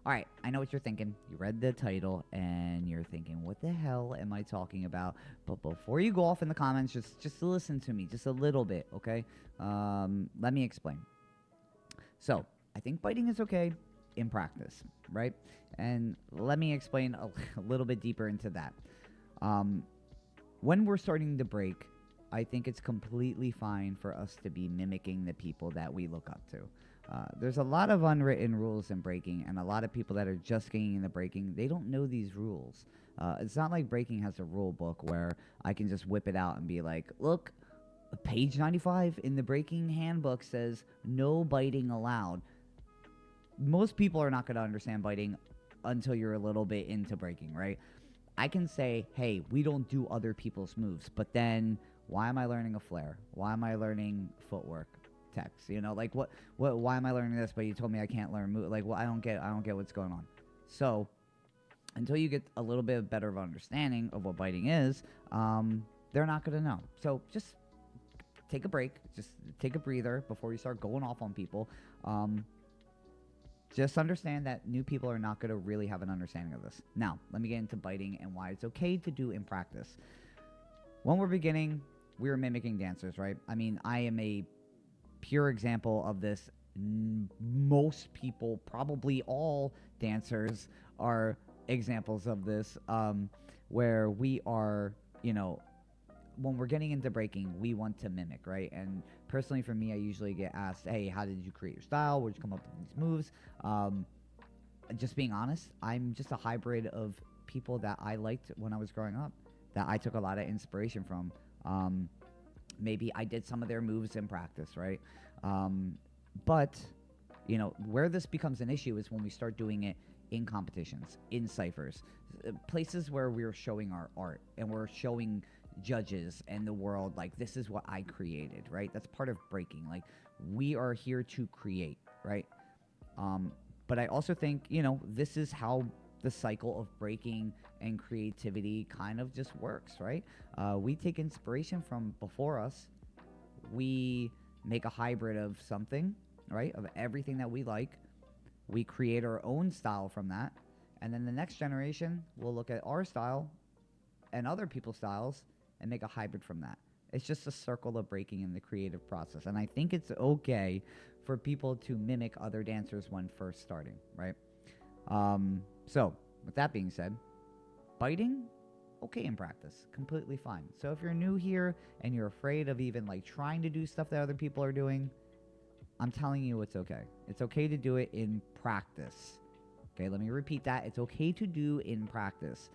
All right, I know what you're thinking. You read the title and you're thinking, "What the hell am I talking about?" But before you go off in the comments, just listen to me, just a little bit, okay? Let me explain. So, I think biting is okay in practice, right? And let me explain a little bit deeper into that. Um, when we're starting to break, I think it's completely fine for us to be mimicking the people that we look up to. There's a lot of unwritten rules in breaking, and a lot of people that are just getting into breaking, they don't know these rules. It's not like breaking has a rule book where I can just whip it out and be like, look, page 95 in the breaking handbook says no biting allowed. Most people are not going to understand biting until you're a little bit into breaking, right? I can say, hey, we don't do other people's moves, but then why am I learning a flare? Why am I learning footwork text? Like why am I learning this? But you told me I can't learn move. Like, well, I don't get what's going on. So until you get a little bit better of understanding of what biting is, they're not going to know. So just take a break, just take a breather before you start going off on people. Just understand that new people are not going to really have an understanding of this. Now, let me get into biting and why it's okay to do in practice. When we're beginning, we're mimicking dancers, right? I mean, I am a pure example of this. Most people, probably all dancers, are examples of this, where we are, when we're getting into breaking, we want to mimic, right? And personally, for me, I usually get asked, "Hey, how did you create your style? Where'd you come up with these moves?" Just being honest, I'm just a hybrid of people that I liked when I was growing up, that I took a lot of inspiration from. Maybe I did some of their moves in practice, right? But where this becomes an issue is when we start doing it in competitions, in ciphers, places where we're showing our art and we're showing judges and the world, like, this is what I created, right? That's part of breaking. Like, we are here to create, right? But I also think, this is how the cycle of breaking and creativity kind of just works, right? We take inspiration from before us. We make a hybrid of something, right? Of everything that we like. We create our own style from that. And then the next generation will look at our style and other people's styles and make a hybrid from that. It's just a circle of breaking in the creative process. And I think it's okay for people to mimic other dancers when first starting, right? So, with that being said, biting, okay in practice, completely fine. So if you're new here and you're afraid of even like trying to do stuff that other people are doing, I'm telling you it's okay. It's okay to do it in practice. Okay, let me repeat that. It's okay to do in practice.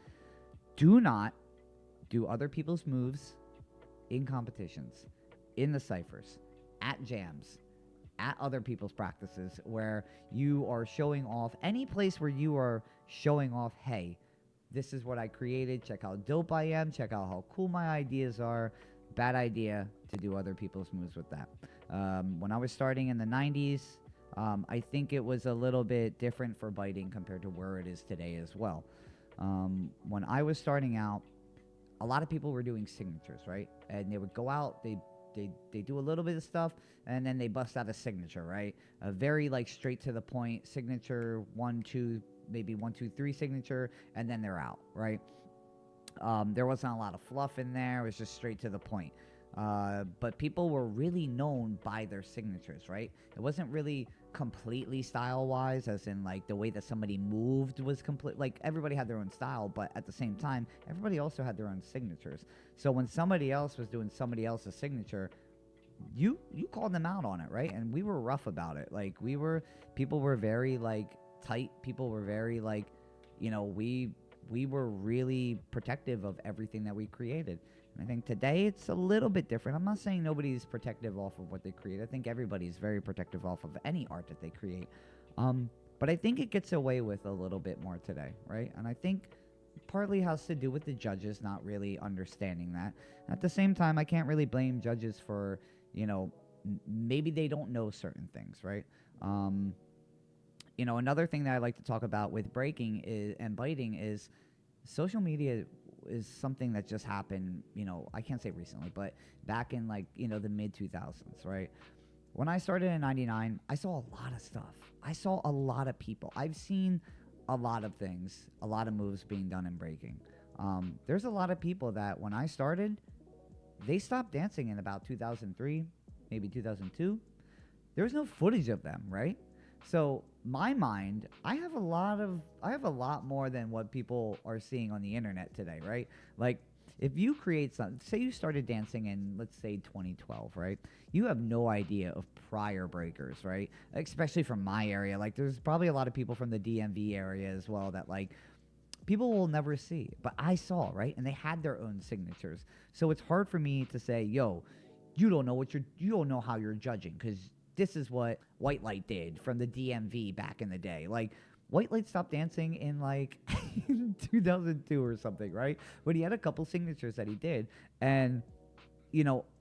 Do not do other people's moves in competitions, in the ciphers, at jams, at other people's practices where you are showing off, any place where you are showing off, hey, this is what I created. Check how dope I am. Check out how cool my ideas are. Bad idea to do other people's moves with that. When I was starting in the 90s, I think it was a little bit different for biting compared to where it is today as well. When I was starting out, a lot of people were doing signatures, right? And they would go out, they do a little bit of stuff, and then they bust out a signature, right? A very like straight to the point signature, 1, 2, maybe 1, 2, 3 signature, and then they're out, right? There wasn't a lot of fluff in there. It was just straight to the point. But people were really known by their signatures, right? It wasn't really completely style-wise, as in like the way that somebody moved was complete. Like everybody had their own style, but at the same time, everybody also had their own signatures. So when somebody else was doing somebody else's signature, you called them out on it, right? And we were rough about it. Like people were very like tight. People were very like, we were really protective of everything that we created. And I think today it's a little bit different. I'm not saying nobody's protective off of what they create. I think everybody's very protective off of any art that they create. But I think it gets away with a little bit more today, right? And I think partly has to do with the judges not really understanding that. At the same time, I can't really blame judges for, maybe they don't know certain things, right? Another thing that I like to talk about with breaking and biting is social media is something that just happened, I can't say recently, but back in like, the mid 2000s, right? When I started in 99, I saw a lot of stuff. I saw a lot of people. I've seen a lot of things, a lot of moves being done in breaking. There's a lot of people that when I started, they stopped dancing in about 2003, maybe 2002. There's no footage of them, right? So my mind, I have a lot more than what people are seeing on the internet today, right? Like if you create some, say you started dancing in, let's say 2012, right? You have no idea of prior breakers, right? Especially from my area. Like there's probably a lot of people from the DMV area as well that like people will never see, but I saw, right? And they had their own signatures. So it's hard for me to say, yo, you don't know how you're judging because this is what White Light did from the DMV back in the day. Like White Light stopped dancing in like 2002 or something, right? But he had a couple signatures that he did, and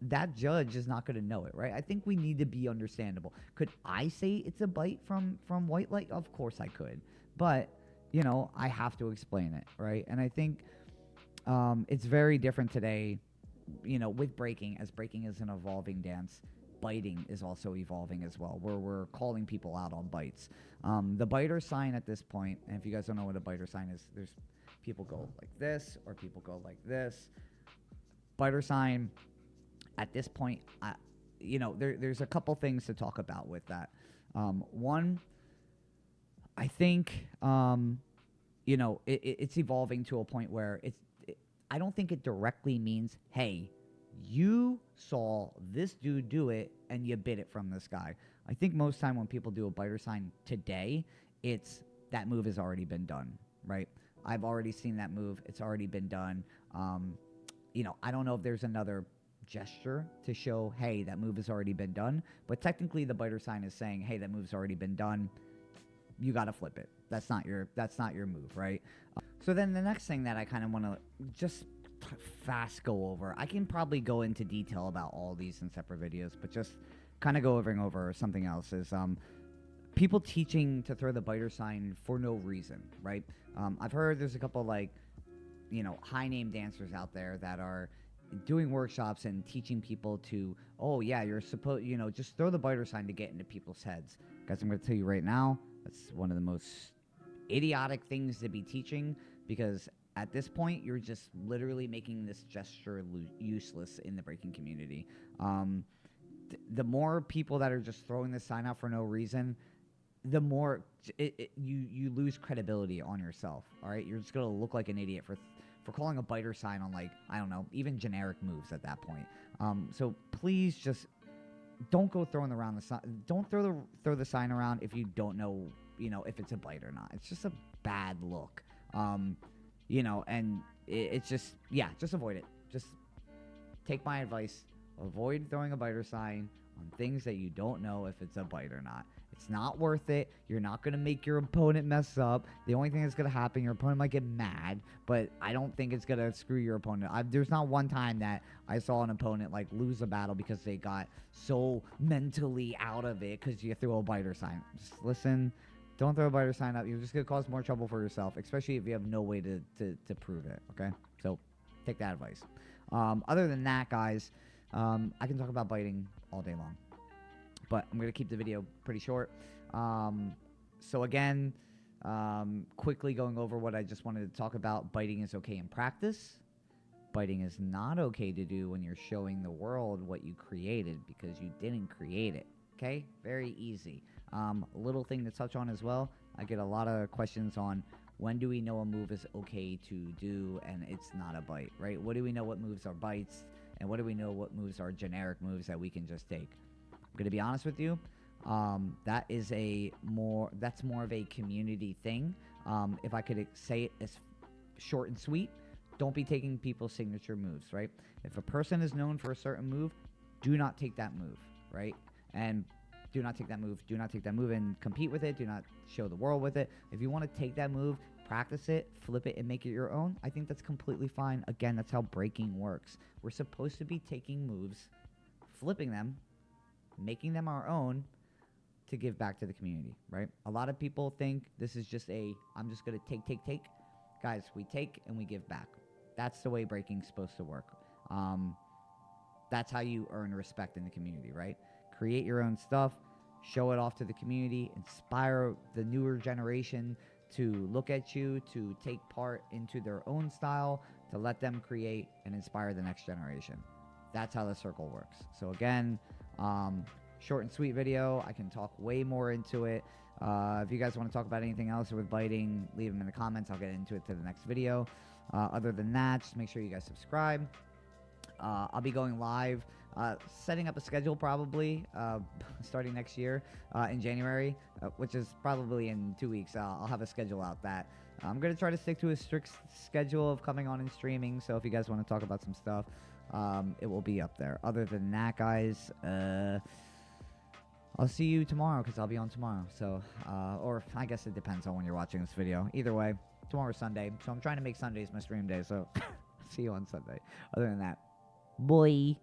that judge is not going to know it, right? I think we need to be understandable. Could I say it's a bite from White Light? Of course I could, but I have to explain it, right? And I think it's very different today, with breaking, as breaking is an evolving dance. Biting is also evolving as well, where we're calling people out on bites. The biter sign at this point, and if you guys don't know what a biter sign is, there's people go like this or people go like this. Biter sign at this point, there's a couple things to talk about with that. One, I think, it's evolving to a point where I don't think it directly means, hey, you saw this dude do it and you bit it from this guy. I think most time when people do a biter sign today, it's that move has already been done, right? I've already seen that move. It's already been done. I don't know if there's another gesture to show, hey, that move has already been done. But technically the biter sign is saying, hey, that move's already been done. You got to flip it. That's not your move, right? So then the next thing that I kind of want to just fast go over, I can probably go into detail about all these in separate videos, but just kind of go over something else is people teaching to throw the biter sign for no reason, right? I've heard there's a couple like, high name dancers out there that are doing workshops and teaching people to, oh yeah, you're supposed, just throw the biter sign to get into people's heads. Guys, I'm going to tell you right now, that's one of the most idiotic things to be teaching, because at this point, you're just literally making this gesture useless in the breaking community. The more people that are just throwing this sign out for no reason, the more you lose credibility on yourself. All right, you're just gonna look like an idiot for calling a biter sign on, like, I don't know, even generic moves at that point. So please just don't go throwing around the sign. Don't throw the sign around if you don't know, if it's a bite or not. It's just a bad look. And it's just, just avoid it. Just take my advice. Avoid throwing a biter sign on things that you don't know if it's a bite or not. It's not worth it. You're not going to make your opponent mess up. The only thing that's going to happen, your opponent might get mad, but I don't think it's going to screw your opponent. There's not one time that I saw an opponent like lose a battle because they got so mentally out of it because you threw a biter sign. Just listen. Don't throw a biter sign up. You're just going to cause more trouble for yourself, especially if you have no way to prove it, okay? So take that advice. Other than that, guys, I can talk about biting all day long, but I'm going to keep the video pretty short. So again, quickly going over what I just wanted to talk about. Biting is okay in practice. Biting is not okay to do when you're showing the world what you created, because you didn't create it, okay? Very easy. Little thing to touch on as well, I get a lot of questions on when do we know a move is okay to do and it's not a bite, right? What do we know what moves are bites, and what do we know what moves are generic moves that we can just take? I'm going to be honest with you, that's more of a community thing. If I could say it as short and sweet, don't be taking people's signature moves, right? If a person is known for a certain move, do not take that move, right? And do not take that move and compete with it. Do not show the world with it. If you want to take that move, practice it, flip it, and make it your own, I think that's completely fine. Again, that's how breaking works. We're supposed to be taking moves, flipping them, making them our own to give back to the community, right? A lot of people think this is just I'm just going to take. Guys, we take and we give back. That's the way breaking's supposed to work. That's how you earn respect in the community, right? create your own stuff, show it off to the community, inspire the newer generation to look at you, to take part into their own style, to let them create and inspire the next generation. That's how the circle works. So again, short and sweet video. I can talk way more into it. If you guys want to talk about anything else with biting, leave them in the comments. I'll get into it to the next video. Other than that, just make sure you guys subscribe. I'll be going live, setting up a schedule probably starting next year in January, which is probably in 2 weeks. I'll have a schedule out that I'm going to try to stick to a strict schedule of coming on and streaming. So if you guys want to talk about some stuff, it will be up there. Other than that, guys, I'll see you tomorrow because I'll be on tomorrow. So, or I guess it depends on when you're watching this video. Either way, tomorrow's Sunday. So I'm trying to make Sundays my stream day. So see you on Sunday. Other than that, boy.